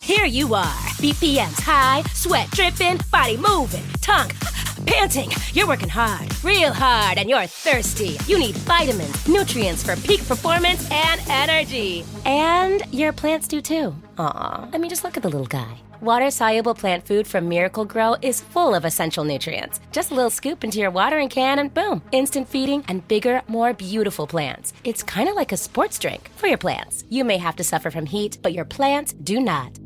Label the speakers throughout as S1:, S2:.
S1: Here you are, BPMs high, sweat dripping, body moving, tongue panting. You're working hard, real hard, and you're thirsty. You need vitamins, nutrients for peak performance and energy. And your plants do too. Aw, I mean, just look at the little guy. Water-soluble plant food from Miracle Grow is full of essential nutrients. Just a little scoop into your watering can and boom, instant feeding and bigger, more beautiful plants. It's kind of like a sports drink for your plants. You may have to suffer from heat, but your plants do not.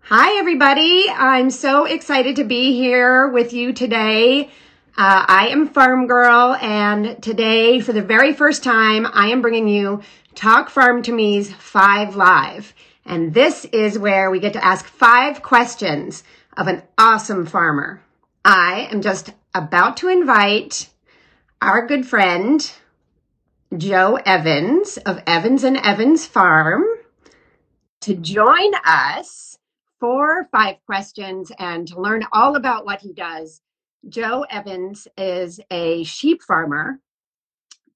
S2: Hi, everybody. I'm so excited to be here with you today. I am Farm Girl, and today, for the very first time, I am bringing you Talk Farm to Me's 5 Live. And this is where we get to ask 5 questions of an awesome farmer. I am just about to invite our good friend, Joe Evans of Evans and Evans Farm, to join us for 5 questions and to learn all about what he does. Joe Evans is a sheep farmer,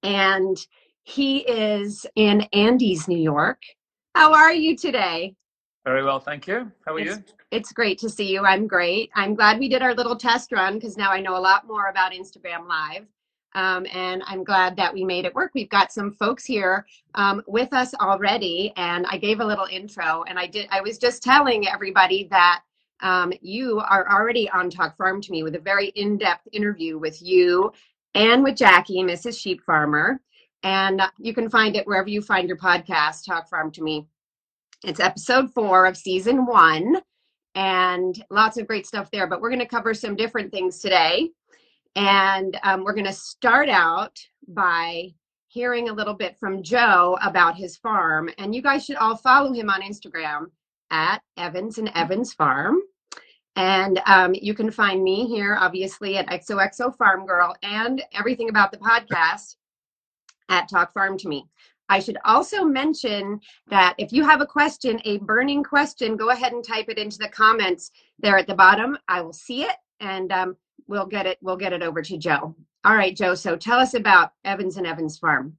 S2: and he is in Andes, New York. How are you today?
S3: Very well, thank you. How are you?
S2: It's great to see you. I'm great. I'm glad we did our little test run because now I know a lot more about Instagram Live. And I'm glad that we made it work. We've got some folks here with us already, and I gave a little intro, and I was just telling everybody that you are already on Talk Farm to Me with a very in-depth interview with you and with Jackie, Mrs. Sheep Farmer. And you can find it wherever you find your podcast, Talk Farm to Me. It's episode 4 of season 1, and lots of great stuff there, but we're going to cover some different things today. And we're going to start out by hearing a little bit from Joe about his farm. And you guys should all follow him on Instagram at Evans and Evans Farm. And you can find me here, obviously, at XOXO Farm Girl, and everything about the podcast at Talk Farm to Me. I should also mention that if you have a question, a burning question, go ahead and type it into the comments there at the bottom. I will see it, and we'll get it over to Joe. All right, Joe, so tell us about Evans and Evans Farm.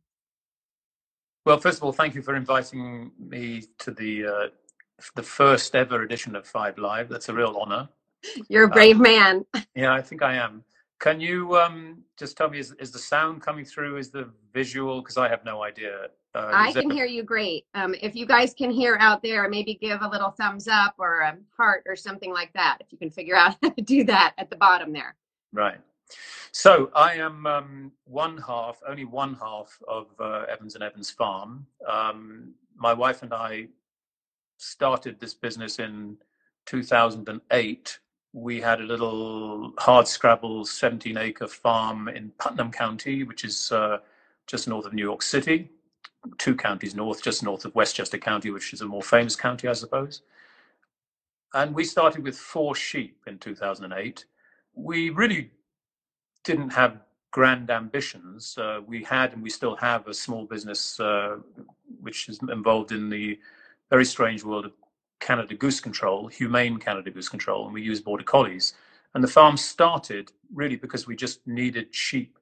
S3: Well, first of all, thank you for inviting me to the first ever edition of 5 Live. That's a real honor.
S2: You're a brave man.
S3: Yeah, I think I am. Can you just tell me, is the sound coming through? Is the visual? Because I have no idea.
S2: I can hear you great. If you guys can hear out there, maybe give a little thumbs up or a heart or something like that, if you can figure out how to do that at the bottom there.
S3: Right. So I am only one half of Evans and Evans Farm. My wife and I started this business in 2008. We had a little hardscrabble 17-acre farm in Putnam County, which is just north of New York City, 2 counties north, just north of Westchester County, which is a more famous county, I suppose. And we started with 4 sheep in 2008. We really didn't have grand ambitions. We had, and we still have, a small business which is involved in the very strange world of Canada goose control, humane Canada goose control, and we use border collies. And the farm started really because we just needed sheep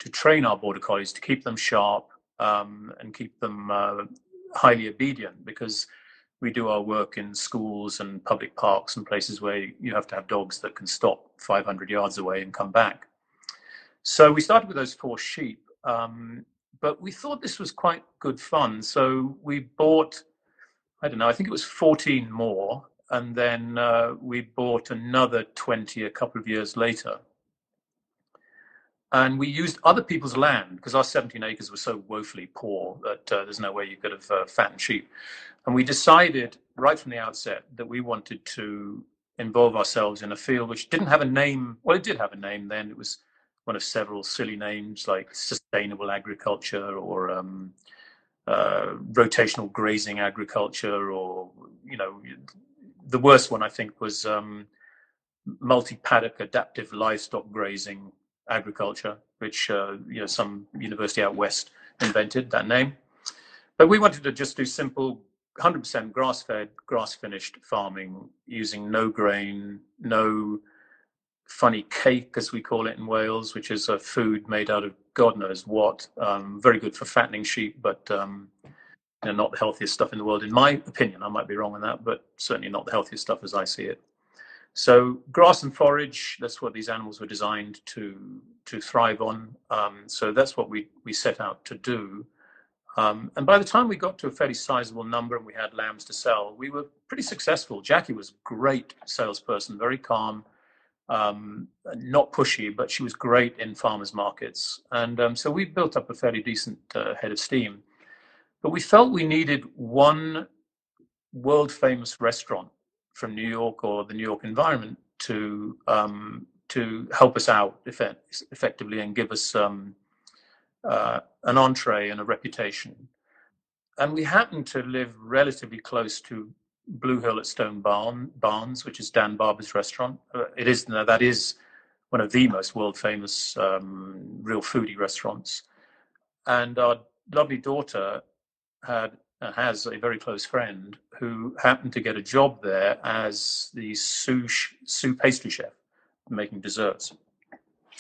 S3: to train our border collies, to keep them sharp and keep them highly obedient, because we do our work in schools and public parks and places where you have to have dogs that can stop 500 yards away and come back. So we started with those 4 sheep, but we thought this was quite good fun. So we bought, I don't know, I think it was 14 more, and then we bought another 20 a couple of years later. And we used other people's land because our 17 acres were so woefully poor that there's no way you could have fattened sheep. And we decided right from the outset that we wanted to involve ourselves in a field which didn't have a name. Well, it did have a name then. It was one of several silly names like sustainable agriculture or rotational grazing agriculture, or, you know, the worst one I think was multi-paddock adaptive livestock grazing agriculture, which some university out west invented that name. But we wanted to just do simple 100% grass-fed, grass-finished farming using no grain, no funny cake, as we call it in Wales, which is a food made out of God knows what. Very good for fattening sheep, but not the healthiest stuff in the world, in my opinion. I might be wrong on that, but certainly not the healthiest stuff as I see it. So grass and forage, that's what these animals were designed to thrive on. So that's what we set out to do. And by the time we got to a fairly sizable number and we had lambs to sell, we were pretty successful. Jackie was a great salesperson, very calm, not pushy, but she was great in farmers markets. And so we built up a fairly decent head of steam. But we felt we needed one world famous restaurant from New York or the New York environment to help us out effectively and give us an entree and a reputation. And we happened to live relatively close to Blue Hill at Stone Barns, which is Dan Barber's restaurant. That is one of the most world famous real foodie restaurants. And our lovely daughter has a very close friend who happened to get a job there as the sous pastry chef, making desserts.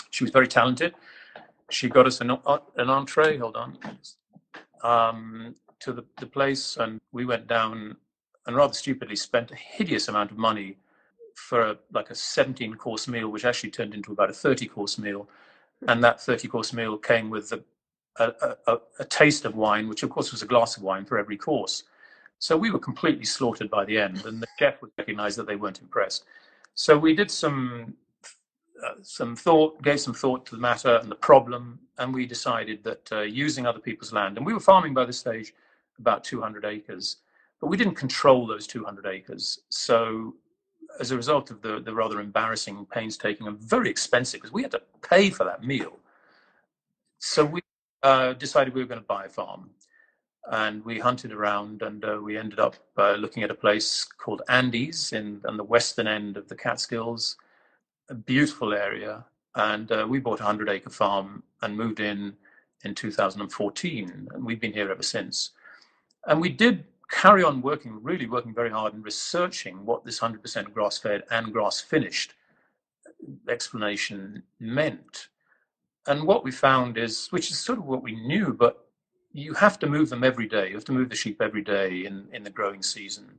S3: She was very talented. She got us an entree. Hold on. To the place, and we went down and rather stupidly spent a hideous amount of money for a 17-course meal, which actually turned into about a 30-course meal. And that 30-course meal came with a taste of wine, which of course was a glass of wine for every course. So we were completely slaughtered by the end, and the chef would recognize that they weren't impressed. So we did some thought, gave some thought to the matter and the problem, and we decided that using other people's land, and we were farming by this stage about 200 acres, but we didn't control those 200 acres. So as a result of the rather embarrassing, painstaking, and very expensive, because we had to pay for that meal, so we decided we were going to buy a farm. And we hunted around, and we ended up looking at a place called Andes on the western end of the Catskills, a beautiful area. And we bought a 100-acre farm and moved in 2014. And we've been here ever since. And we did carry on working very hard and researching what this 100% grass-fed and grass-finished explanation meant. And what we found is, which is sort of what we knew, but you have to move them every day. You have to move the sheep every day in the growing season.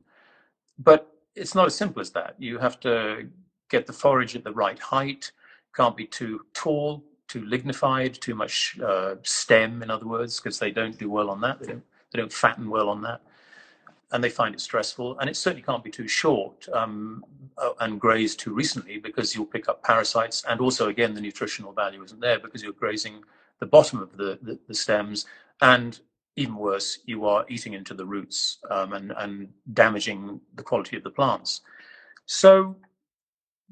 S3: But it's not as simple as that. You have to get the forage at the right height. Can't be too tall, too lignified, too much stem, in other words, because they don't do well on that. They don't fatten well on that. And they find it stressful. And it certainly can't be too short and grazed too recently, because you'll pick up parasites. And also, again, the nutritional value isn't there because you're grazing the bottom of the stems. And even worse, you are eating into the roots and damaging the quality of the plants. So,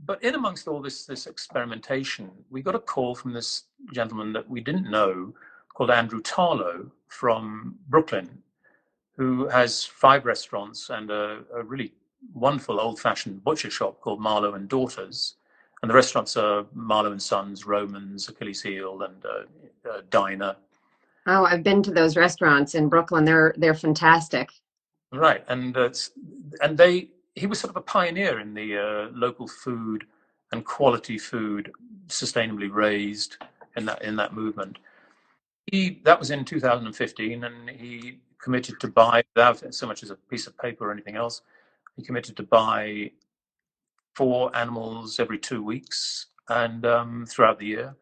S3: but in amongst all this experimentation, we got a call from this gentleman that we didn't know, called Andrew Tarlow from Brooklyn, who has 5 restaurants and a really wonderful old-fashioned butcher shop called Marlowe and Daughters. And the restaurants are Marlowe and Sons, Romans, Achilles Heel, and Diner.
S2: Oh, I've been to those restaurants in Brooklyn. They're fantastic.
S3: Right, and he was sort of a pioneer in the local food and quality food, sustainably raised in that movement. That was in 2015, and he committed to buy, without so much as a piece of paper or anything else, he committed to buy 4 animals every 2 weeks and throughout the year.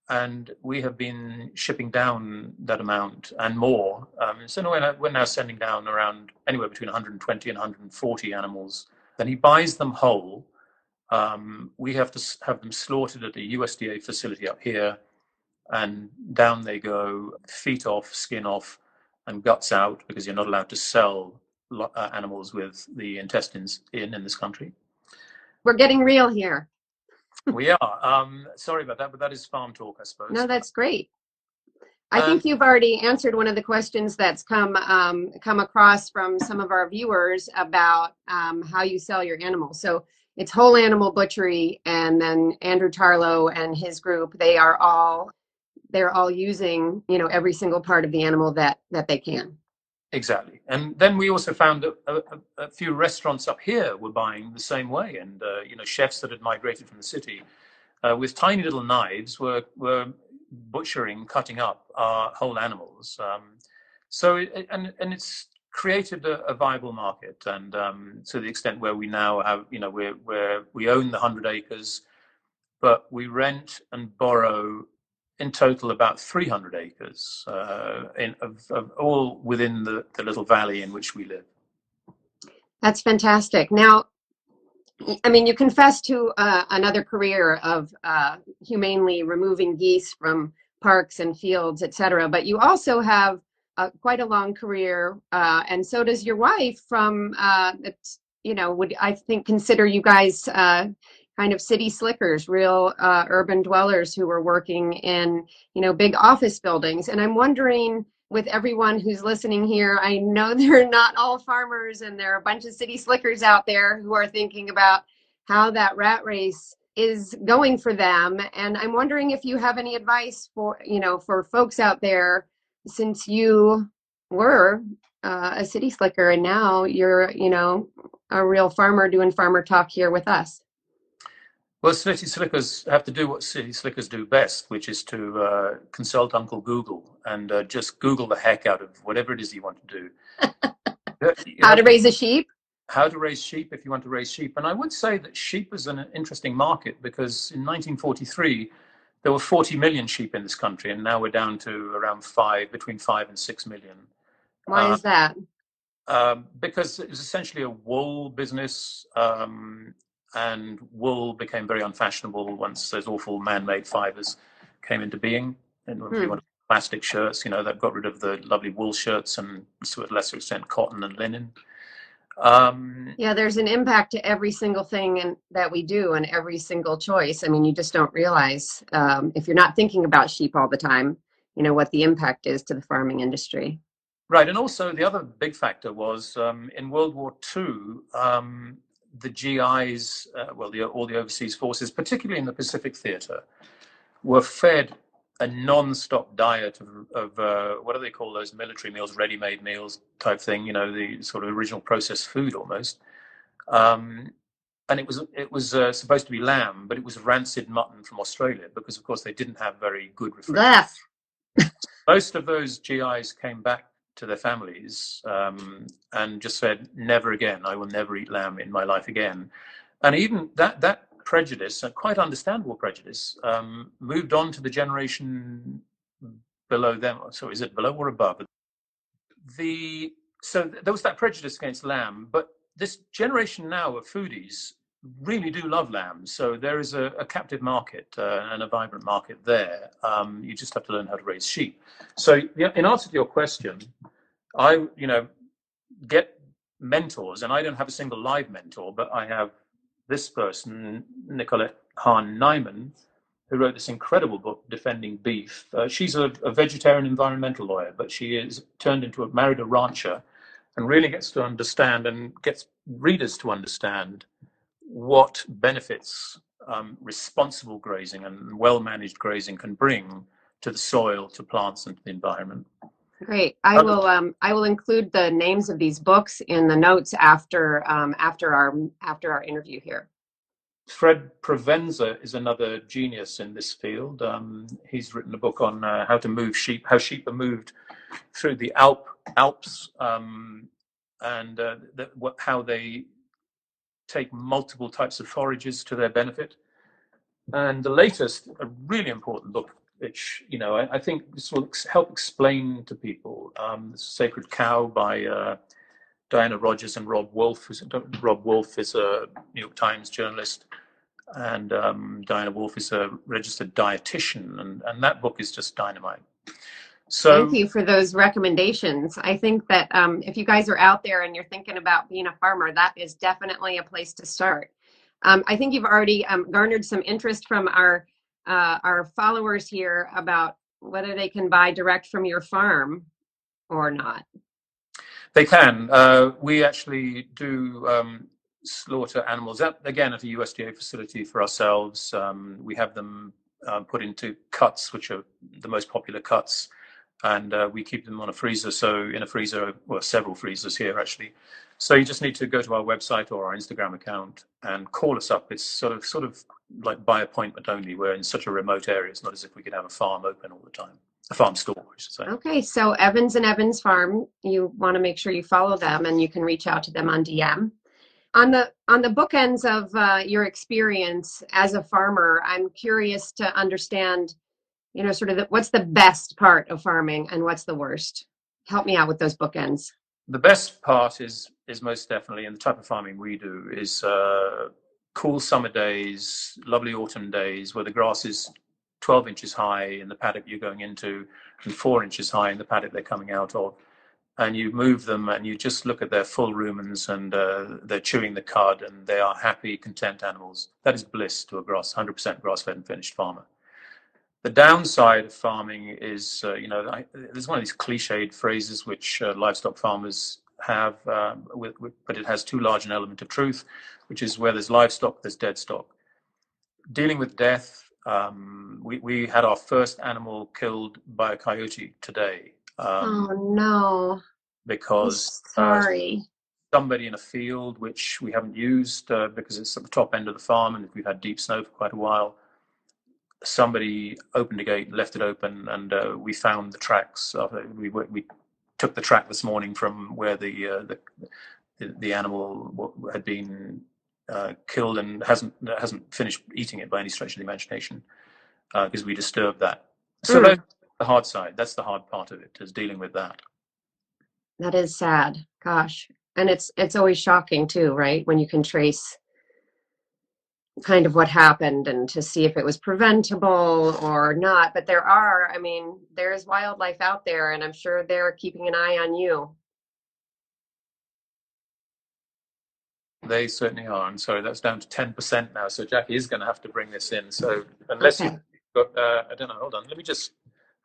S3: And we have been shipping down that amount and more. So we're now sending down around anywhere between 120 and 140 animals. Then he buys them whole. We have to have them slaughtered at a USDA facility up here, and down they go, feet off, skin off, and guts out, because you're not allowed to sell animals with the intestines in this country.
S2: We're getting real here.
S3: We are. Sorry about that, but that is farm talk, I suppose.
S2: No, that's great. I think you've already answered one of the questions that's come across from some of our viewers about how you sell your animals. So it's whole animal butchery, and then Andrew Tarlow and his group, they're all using, every single part of the animal that they can.
S3: Exactly. And then we also found that a few restaurants up here were buying the same way, and chefs that had migrated from the city with tiny little knives were butchering, cutting up our whole animals. So it's created a viable market, and to the extent where we now have, we own the 100 acres, but we rent and borrow in total about 300 acres, of all within the little valley in which we live.
S2: That's fantastic. Now, I mean, you confessed to another career of humanely removing geese from parks and fields, etc. But you also have quite a long career, and so does your wife. From would I think consider you guys kind of city slickers, real urban dwellers who were working in big office buildings. And I'm wondering, with everyone who's listening here, I know they're not all farmers, and there are a bunch of city slickers out there who are thinking about how that rat race is going for them. And I'm wondering if you have any advice for folks out there, since you were a city slicker and now you're a real farmer doing farmer talk here with us.
S3: Well, city slickers have to do what city slickers do best, which is to consult Uncle Google and just Google the heck out of whatever it is you want to do.
S2: How to raise a sheep?
S3: How to raise sheep if you want to raise sheep. And I would say that sheep is an interesting market, because in 1943, there were 40 million sheep in this country, and now we're down to around between 5 and 6 million.
S2: Why is that?
S3: Because it was essentially a wool business, and wool became very unfashionable once those awful man-made fibers came into being. And if you want plastic shirts, that got rid of the lovely wool shirts, and to a lesser extent cotton and linen.
S2: Yeah, there's an impact to every single thing that we do, and every single choice. I mean, you just don't realize, if you're not thinking about sheep all the time, what the impact is to the farming industry.
S3: Right. And also the other big factor was in World War II, the GIs, all the overseas forces, particularly in the Pacific Theater, were fed a non-stop diet of what do they call those military meals, ready-made meals type thing, the sort of original processed food almost. And it was supposed to be lamb, but it was rancid mutton from Australia, because of course they didn't have very good refrigeration. Most of those GIs came back to their families and just said, never again, I will never eat lamb in my life again. And even that prejudice, a quite understandable prejudice, moved on to the generation below them. So is it below or above? So there was that prejudice against lamb, but this generation now of foodies really do love lamb. So there is a captive market and a vibrant market there. You just have to learn how to raise sheep. So in answer to your question, I get mentors, and I don't have a single live mentor, but I have this person, Nicolette Hahn-Nyman, who wrote this incredible book, Defending Beef. She's a vegetarian environmental lawyer, but she is married a rancher, and really gets to understand and gets readers to understand what benefits responsible grazing and well-managed grazing can bring to the soil, to plants, and to the environment.
S2: Great. I will include the names of these books in the notes after our interview here.
S3: Fred Provenza is another genius in this field. He's written a book on how to move sheep, how sheep are moved through the Alps, and how they take multiple types of forages to their benefit. And the latest, a really important book, which I think this will help explain to people, The Sacred Cow by Diana Rogers and Rob Wolf. Rob Wolf is a New York Times journalist, and Diana Wolf is a registered dietitian, and that book is just dynamite. So
S2: thank you for those recommendations. I think that if you guys are out there and you're thinking about being a farmer, that is definitely a place to start. I think you've already garnered some interest from our followers here about whether they can buy direct from your farm or not.
S3: They can. We actually do slaughter animals again at a USDA facility for ourselves. We have them put into cuts, which are the most popular cuts, and we keep them on a freezer. So in a freezer, well, several freezers here actually. So you just need to go to our website or our Instagram account and call us up. It's sort of like by appointment only. We're in such a remote area. It's not as if we could have a farm open all the time. a farm store, I should say.
S2: Okay, so Evans and Evans Farm, you want to make sure you follow them, and you can reach out to them on DM. On the bookends of your experience as a farmer, I'm curious to understand, sort of what's the best part of farming and what's the worst. Help me out with those bookends.
S3: The best part is most definitely, and the type of farming we do is cool summer days, lovely autumn days where the grass is 12 inches high in the paddock you're going into and 4 inches high in the paddock they're coming out of. And you move them and you just look at their full rumens and they're chewing the cud and they are happy, content animals. That is bliss to a 100% grass-fed and finished farmer. The downside of farming is, there's one of these cliched phrases which livestock farmers have, but it has too large an element of truth, which is where there's livestock, there's dead stock. Dealing with death, we had our first animal killed by a coyote today.
S2: Oh no!
S3: Because
S2: sorry,
S3: somebody in a field which we haven't used because it's at the top end of the farm and we've had deep snow for quite a while. Somebody opened a gate, left it open, and we found the tracks. We took the track this morning from where the animal had been killed and hasn't finished eating it by any stretch of the imagination because we disturbed that. So that's the hard side. That's the hard part of it, is dealing with that.
S2: That is sad. Gosh. And it's always shocking too, right? When you can trace kind of what happened and to see if it was preventable or not. But there is wildlife out there, and I'm sure they're keeping an eye on you.
S3: They certainly are. I'm sorry, that's down to 10% now. So Jackie is going to have to bring this in. So unless you've got, I don't know, hold on.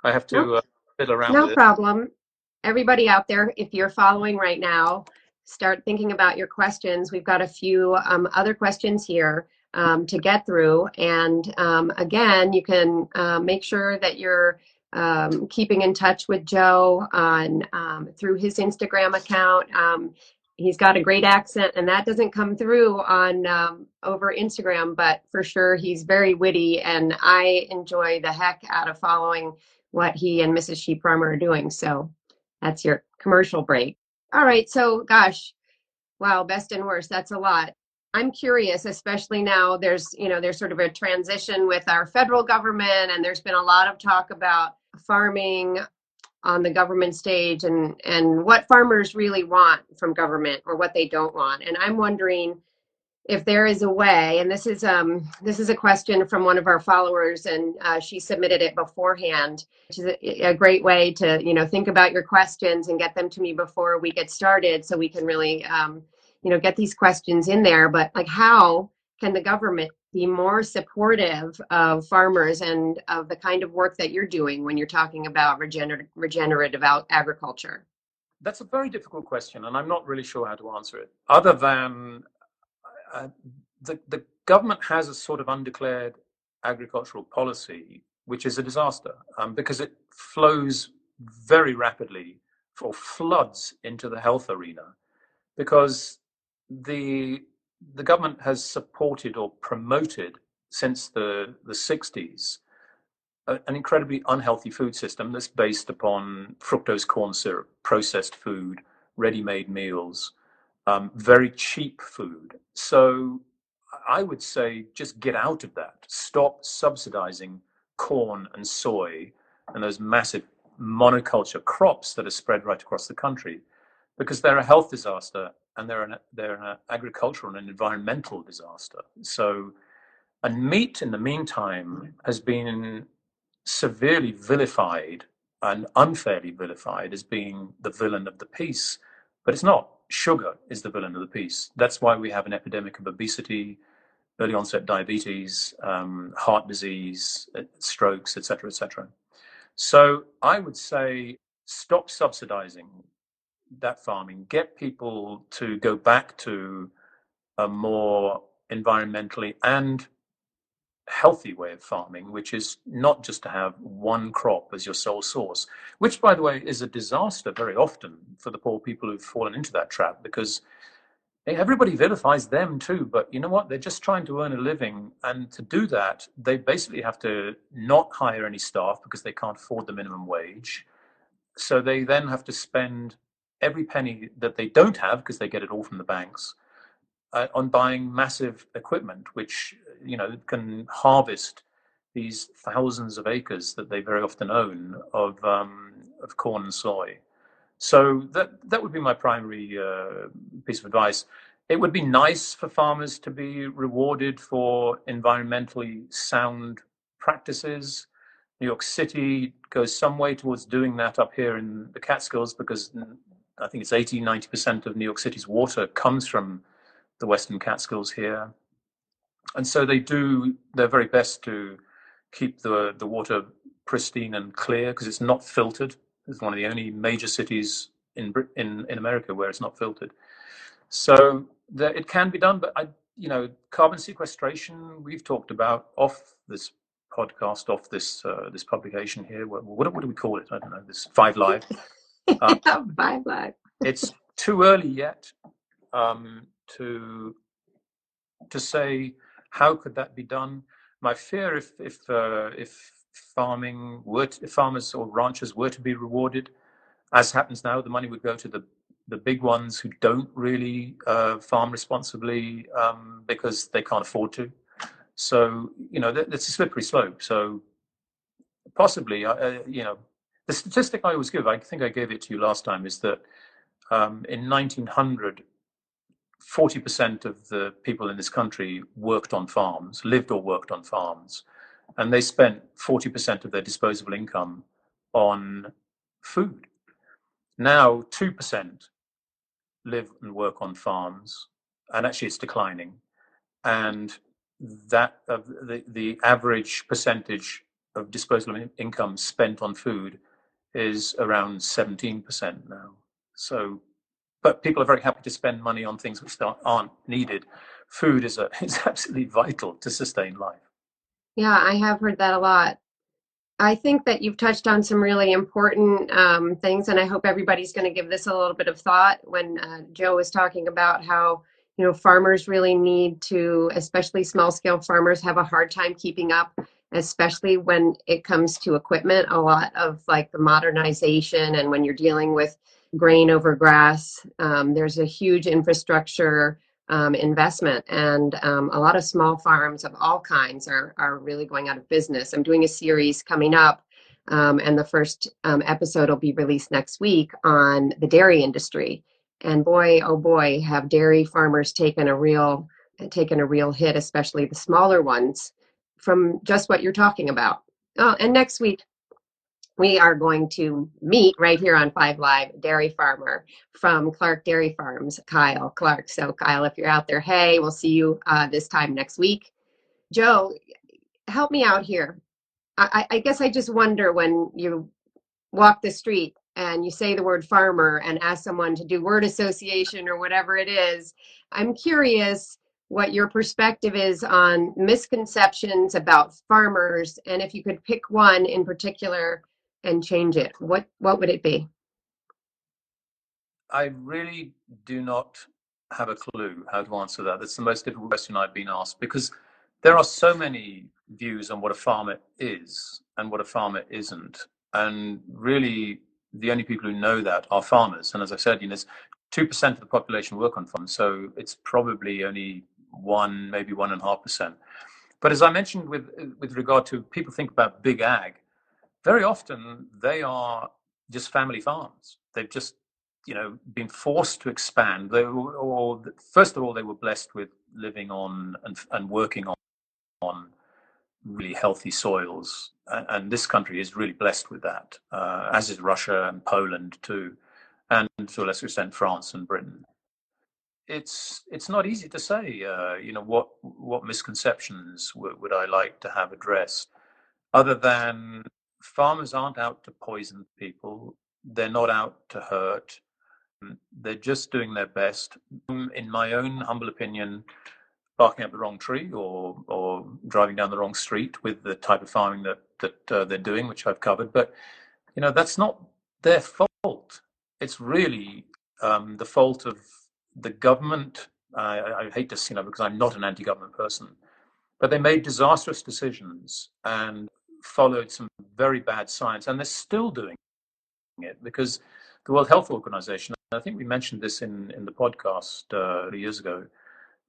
S3: I have to fiddle around with it.
S2: No problem. Everybody out there, if you're following right now, start thinking about your questions. We've got a few other questions here to get through. And again, you can make sure that you're keeping in touch with Joe through his Instagram account. He's got a great accent, and that doesn't come through on over Instagram, but for sure he's very witty, and I enjoy the heck out of following what he and Mrs. Sheep Farmer are doing. So that's your commercial break. All right, so gosh, wow, best and worst, that's a lot. I'm curious, especially now there's sort of a transition with our federal government, and there's been a lot of talk about farming on the government stage and what farmers really want from government or what they don't want. And I'm wondering if there is a way, and this is a question from one of our followers, and she submitted it beforehand, which is a great way to think about your questions and get them to me before we get started, so we can really get these questions in there. But like, how can the government be more supportive of farmers and of the kind of work that you're doing when you're talking about regenerative agriculture?
S3: That's a very difficult question, and I'm not really sure how to answer it, other than the government has a sort of undeclared agricultural policy, which is a disaster because it flows very rapidly or floods into the health arena, because the government has supported or promoted since the 60s an incredibly unhealthy food system that's based upon fructose corn syrup, processed food, ready-made meals, very cheap food. So I would say just get out of that. Stop subsidizing corn and soy and those massive monoculture crops that are spread right across the country, because they're a health disaster and they're an agricultural and an environmental disaster. So, and meat in the meantime has been severely vilified and unfairly vilified as being the villain of the piece, but it's not. Sugar is the villain of the piece. That's why we have an epidemic of obesity, early onset diabetes, heart disease, strokes, etc., etc. So I would say stop subsidizing that farming, get people to go back to a more environmentally and healthy way of farming, which is not just to have one crop as your sole source, which, by the way, is a disaster very often for the poor people who've fallen into that trap, because everybody vilifies them too, but you know what? They're just trying to earn a living. And to do that, they basically have to not hire any staff because they can't afford the minimum wage. So they then have to spend every penny that they don't have, because they get it all from the banks, on buying massive equipment, which, can harvest these thousands of acres that they very often own of corn and soy. So that would be my primary piece of advice. It would be nice for farmers to be rewarded for environmentally sound practices. New York City goes some way towards doing that up here in the Catskills, because I think it's 80–90% of New York City's water comes from the Western Catskills here. And so they do their very best to keep the water pristine and clear, because it's not filtered. It's one of the only major cities in America where it's not filtered. So it can be done, but carbon sequestration we've talked about off this podcast, off this publication here. What do we call it? I don't know. This 5 Live.
S2: 5 Live.
S3: It's too early yet to say how could that be done. My fear, if farmers or ranchers were to be rewarded, as happens now, the money would go to the big ones who don't really farm responsibly because they can't afford to. So that's a slippery slope. So possibly, the statistic I always give, I think I gave it to you last time, is that in 1900, 40% of the people in this country lived or worked on farms, and they spent 40% of their disposable income on food. Now 2% live and work on farms, and actually it's declining. And that the average percentage of disposable income spent on food is around 17% now. So, but people are very happy to spend money on things which aren't needed. Food is absolutely vital to sustain life.
S2: Yeah, I have heard that a lot. I think that you've touched on some really important things, and I hope everybody's going to give this a little bit of thought. When Joe was talking about how, farmers really need to, especially small scale farmers, have a hard time keeping up, especially when it comes to equipment. A lot of like the modernization, and when you're dealing with grain over grass, there's a huge infrastructure investment, and a lot of small farms of all kinds are really going out of business. I'm doing a series coming up, and the first episode will be released next week on the dairy industry. And boy, oh boy, have dairy farmers taken a real hit, especially the smaller ones, from just what you're talking about. Oh, and next week we are going to meet right here on 5 Live, dairy farmer from Clark Dairy Farms, Kyle Clark. So Kyle, if you're out there, hey, we'll see you this time next week. Joe, help me out here. I guess I just wonder, when you walk the street and you say the word farmer and ask someone to do word association or whatever it is, I'm curious what your perspective is on misconceptions about farmers, and if you could pick one in particular and change it, what would it be?
S3: I really do not have a clue how to answer that. That's the most difficult question I've been asked, because there are so many views on what a farmer is and what a farmer isn't. And really, the only people who know that are farmers. And as I said, 2% of the population work on farms, so it's probably only 1, maybe 1.5%. But as I mentioned, with regard to people think about big ag, very often they are just family farms. They've just, been forced to expand. First of all, they were blessed with living on and working on really healthy soils, and this country is really blessed with that, as is Russia and Poland too, and to a lesser extent France and Britain. It's not easy to say, what misconceptions would I like to have addressed, other than farmers aren't out to poison people. They're not out to hurt. They're just doing their best. In my own humble opinion, barking up the wrong tree or driving down the wrong street with the type of farming that they're doing, which I've covered. But, that's not their fault. It's really the fault of the government I hate to, because I'm not an anti-government person, but they made disastrous decisions and followed some very bad science, and they're still doing it because the World Health Organization, I think we mentioned this in the podcast years ago,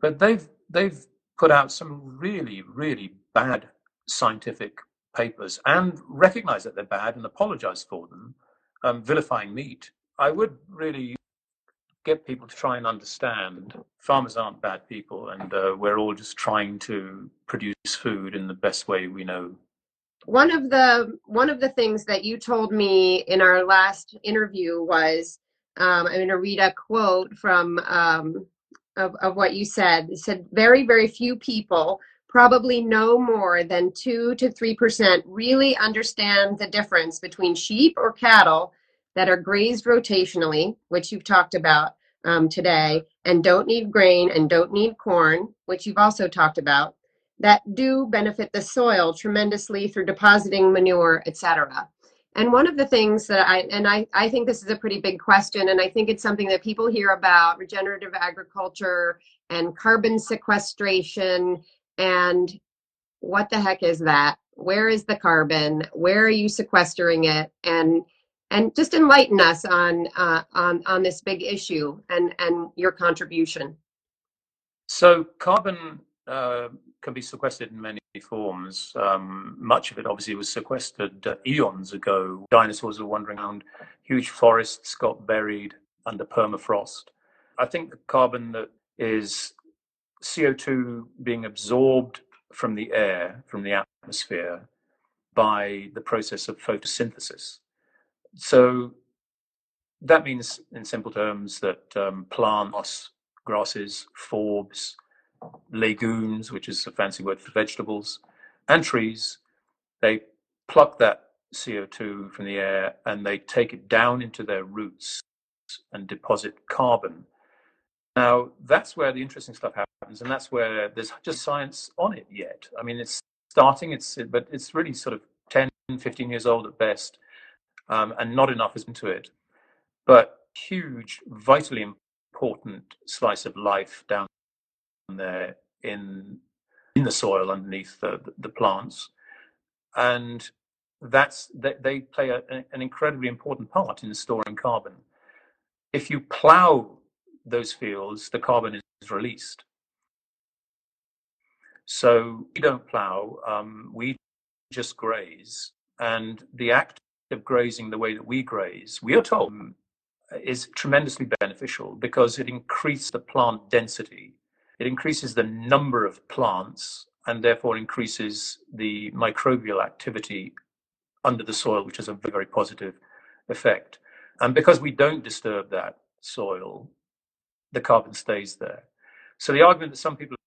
S3: but they've put out some really, really bad scientific papers and recognize that they're bad and apologize for them, vilifying meat. I would really get people to try and understand farmers aren't bad people, and we're all just trying to produce food in the best way we know.
S2: One of the things that you told me in our last interview was, I'm going to read a quote from of what you said. You said, very, very few people, probably no more than 2 to 3%, really understand the difference between sheep or cattle that are grazed rotationally, which you've talked about today, and don't need grain and don't need corn, which you've also talked about, that do benefit the soil tremendously through depositing manure, etc. And one of the things that I think this is a pretty big question, and I think it's something that people hear about, regenerative agriculture and carbon sequestration, and what the heck is that? Where is the carbon? Where are you sequestering it? And just enlighten us on this big issue and your contribution.
S3: So carbon can be sequestered in many forms. Much of it obviously was sequestered eons ago. Dinosaurs were wandering around, huge forests got buried under permafrost. I think the carbon that is CO2 being absorbed from the air, from the atmosphere, by the process of photosynthesis. So that means, in simple terms, that plants, grasses, forbs, legumes, which is a fancy word for vegetables, and trees, they pluck that CO2 from the air and they take it down into their roots and deposit carbon. Now, that's where the interesting stuff happens, and that's where there's just science on it yet. I mean, it's starting, but it's really sort of 10, 15 years old at best, and not enough is into it. But huge, vitally important slice of life down there in the soil underneath the plants, and they play an incredibly important part in storing carbon. If you plow those fields, the carbon is released. So we don't plow, we just graze, and the act of grazing the way that we graze, we are told, is tremendously beneficial because it increases the plant density. It increases the number of plants and therefore increases the microbial activity under the soil, which has a very positive effect. And because we don't disturb that soil, the carbon stays there. So the argument that some people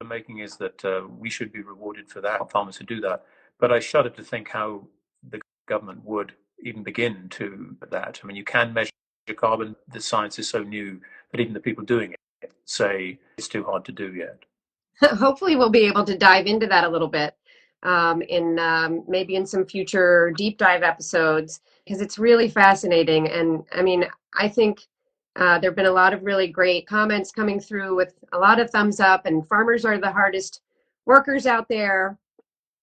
S3: are making is that we should be rewarded for that, farmers who do that. But I shudder to think how the government would even begin to that. I mean, you can measure carbon. The science is so new that even the people doing it say it's too hard to do yet.
S2: Hopefully we'll be able to dive into that a little bit maybe in some future deep dive episodes, because it's really fascinating. And I mean, I think there have been a lot of really great comments coming through with a lot of thumbs up, and farmers are the hardest workers out there.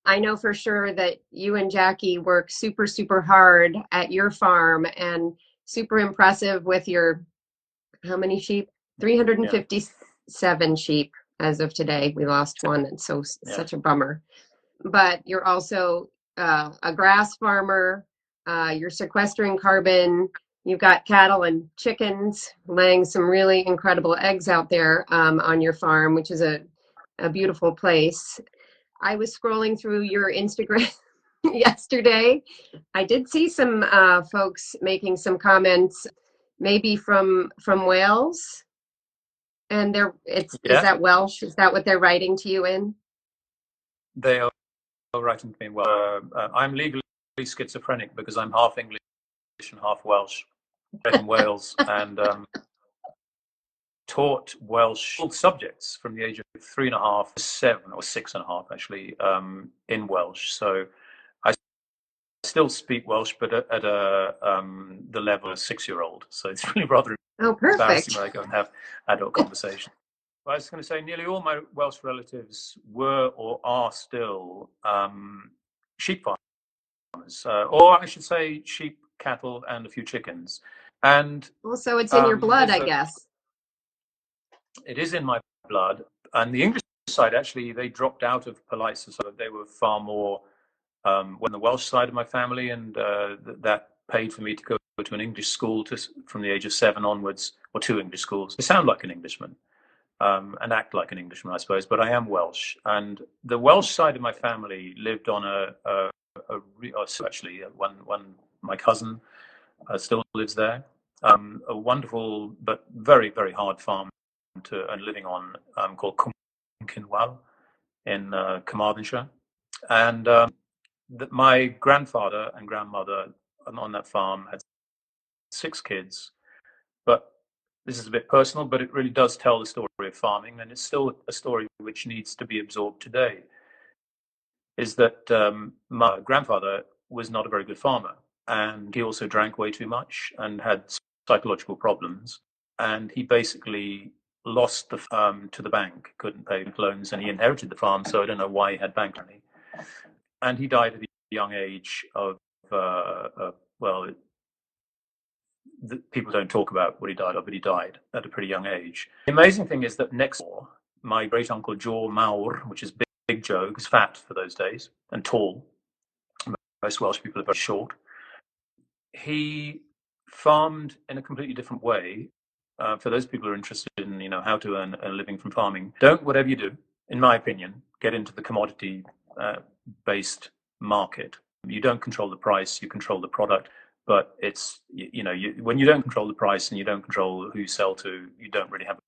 S2: I know for sure that you and Jackie work super, super hard at your farm, and super impressive with your, how many sheep? 357 sheep as of today. We lost one, and so such a bummer. But you're also a grass farmer. You're sequestering carbon. You've got cattle and chickens laying some really incredible eggs out there on your farm, which is a beautiful place. I was scrolling through your Instagram yesterday. I did see some folks making some comments, maybe from Wales, and is that Welsh? Is that what they're writing to you in?
S3: They are writing to me. Well, I'm legally schizophrenic because I'm half English and half Welsh in Wales, and taught Welsh subjects from the age of 3.5 to 7, or 6.5 actually, in Welsh. So I still speak Welsh, but at the level of a 6-year-old. So it's really rather embarrassing when I go and have adult conversation. I was going to say nearly all my Welsh relatives were or are still sheep farmers, or I should say sheep, cattle, and a few chickens. And
S2: Also, it's in your blood, I guess.
S3: It is in my blood. And the English side, actually, they dropped out of polite society. They were far more when the Welsh side of my family, and that paid for me to go to an English school from the age of 7 onwards, or 2 English schools. I sound like an Englishman. And act like an Englishman, I suppose, but I am Welsh. And the Welsh side of my family lived on actually, one my cousin still lives there. A wonderful but very, very hard farm and living on called Cwmcinwal in Carmarthenshire. And my grandfather and grandmother on that farm had 6 kids, but this is a bit personal, but it really does tell the story of farming, and it's still a story which needs to be absorbed today, is that my grandfather was not a very good farmer, and he also drank way too much and had psychological problems, and he basically lost the farm to the bank, couldn't pay loans, and he inherited the farm, so I don't know why he had bank money. And he died at a young age of, well, people don't talk about what he died of, but he died at a pretty young age. The amazing thing is that next door, my great uncle Joe Mawr, which is big Joe, was fat for those days and tall. Most Welsh people are very short. He farmed in a completely different way. For those people who are interested in, how to earn a living from farming, don't, whatever you do, in my opinion, get into the commodity based market. You don't control the price, you control the product. But it's, when you don't control the price and you don't control who you sell to, you don't really have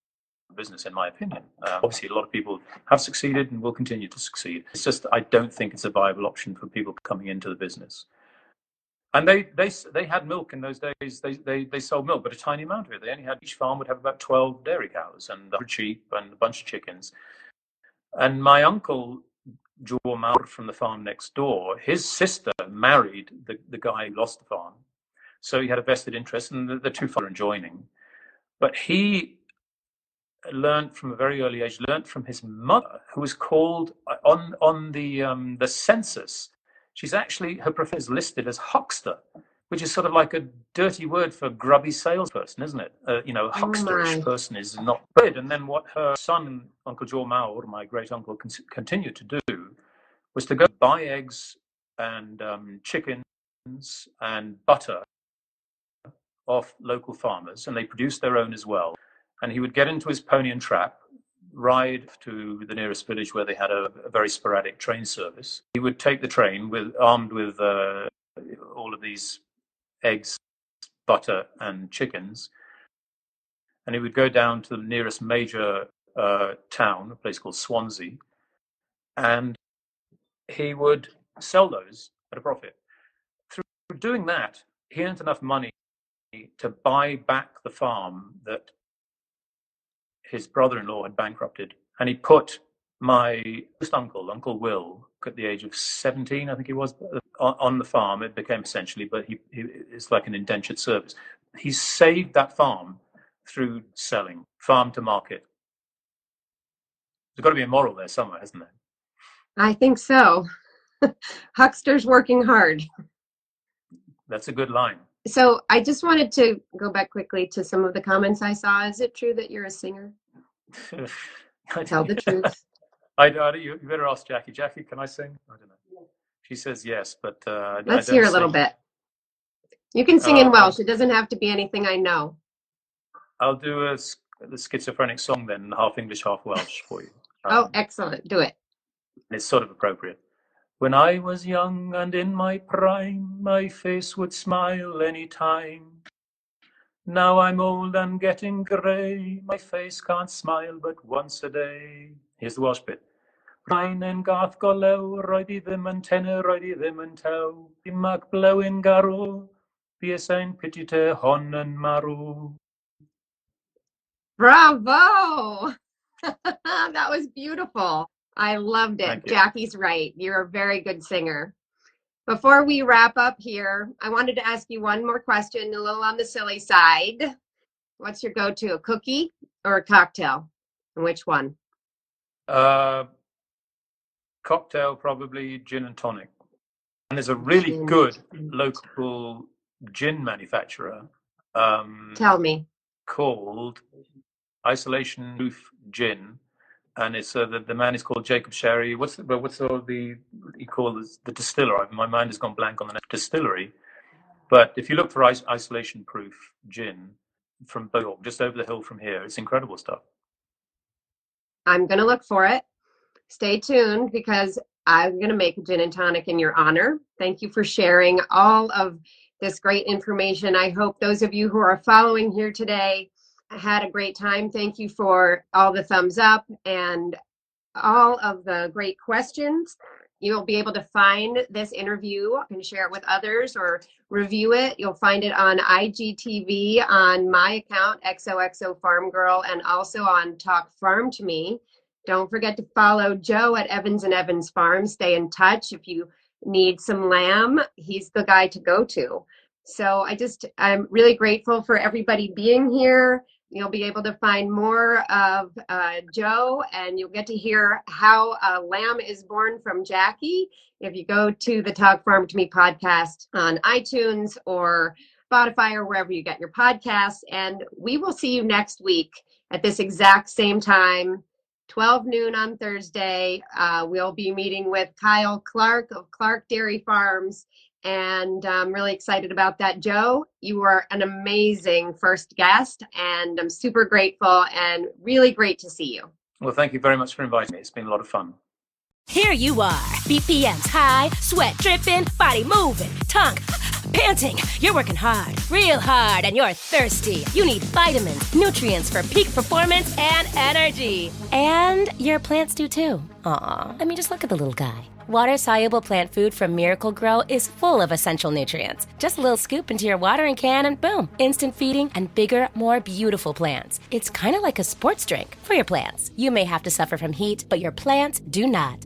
S3: a business, in my opinion. Obviously, a lot of people have succeeded and will continue to succeed. It's just, I don't think it's a viable option for people coming into the business. And they had milk in those days. They sold milk, but a tiny amount of it. They only had, each farm would have about 12 dairy cows and 100 sheep and a bunch of chickens. And my uncle, Joe Mawr from the farm next door, his sister married the guy who lost the farm. So he had a vested interest, and the two were joining. But he learned from a very early age, learned from his mother, who was called on the census. She's actually, her profession is listed as huckster, which is sort of like a dirty word for grubby salesperson, isn't it? Hucksterish person is not good. And then what her son, Uncle Joe Mawr, my great uncle, continued to do was to go buy eggs and chickens and butter off local farmers, and they produced their own as well. And he would get into his pony and trap, ride to the nearest village where they had a very sporadic train service. He would take the train armed with all of these eggs, butter, and chickens, and he would go down to the nearest major town, a place called Swansea, and he would sell those at a profit. Through doing that, he earned enough money to buy back the farm that his brother-in-law had bankrupted, and he put my first uncle, Uncle Will, at the age of 17, I think he was, on the farm. It became essentially, but it's like an indentured service. He saved that farm through selling, farm to market. There's got to be a moral there somewhere, hasn't there?
S2: I think so. Hucksters working hard.
S3: That's a good line.
S2: So I just wanted to go back quickly to some of the comments I saw. Is it true that you're a singer? Tell the truth.
S3: You better ask Jackie. Jackie, can I sing? I don't know. She says yes, but
S2: let's hear a little bit. You can sing in Welsh. It doesn't have to be anything I know.
S3: I'll do the schizophrenic song then, half English, half Welsh for you.
S2: Oh, excellent. Do it.
S3: It's sort of appropriate. When I was young and in my prime, my face would smile any time. Now I'm old and getting grey, my face can't smile but once a day. Here's the Welsh bit. Rhain yn gath golew, roedd I ddim yn tenor, roedd I ddim yn tew. Dim ac blewyn garw, bues ein piti te hon yn marw.
S2: Bravo! That was beautiful. I loved it. Jackie's right. You're a very good singer. Before we wrap up here, I wanted to ask you one more question, a little on the silly side. What's your go-to, a cookie or a cocktail? And which one?
S3: Cocktail, probably gin and tonic. And there's a really good local gin manufacturer
S2: Tell me.
S3: called Isolation Proof Gin, and it's the man is called Jacob Sherry. What's the he calls the distiller? My mind has gone blank on the distillery. But if you look for Isolation Proof Gin from York, just over the hill from here, it's incredible stuff.
S2: I'm going to look for it. Stay tuned because I'm going to make a gin and tonic in your honor. Thank you for sharing all of this great information. I hope those of you who are following here today had a great time. Thank you for all the thumbs up and all of the great questions. You'll be able to find this interview and share it with others or review it. You'll find it on IGTV on my account, XOXO Farm Girl, and also on Talk Farm to Me. Don't forget to follow Joe at Evans and Evans Farm. Stay in touch. If you need some lamb, he's the guy to go to. So I'm really grateful for everybody being here. You'll be able to find more of Joe, and you'll get to hear how a lamb is born from Jackie if you go to the Talk Farm to Me podcast on iTunes or Spotify or wherever you get your podcasts. And we will see you next week at this exact same time, 12 noon on Thursday. We'll be meeting with Kyle Clark of Clark Dairy Farms. And I'm really excited about that. Joe, you were an amazing first guest, and I'm super grateful and really great to see you.
S3: Well, thank you very much for inviting me. It's been a lot of fun.
S1: Here you are, BPMs high, sweat dripping, body moving, tongue panting. You're working hard, real hard, and you're thirsty. You need vitamins, nutrients for peak performance and energy. And your plants do too. Aw, I mean, just look at the little guy. Water-soluble plant food from Miracle Grow is full of essential nutrients. Just a little scoop into your watering can and boom, instant feeding and bigger, more beautiful plants. It's kind of like a sports drink for your plants. You may have to suffer from heat, but your plants do not.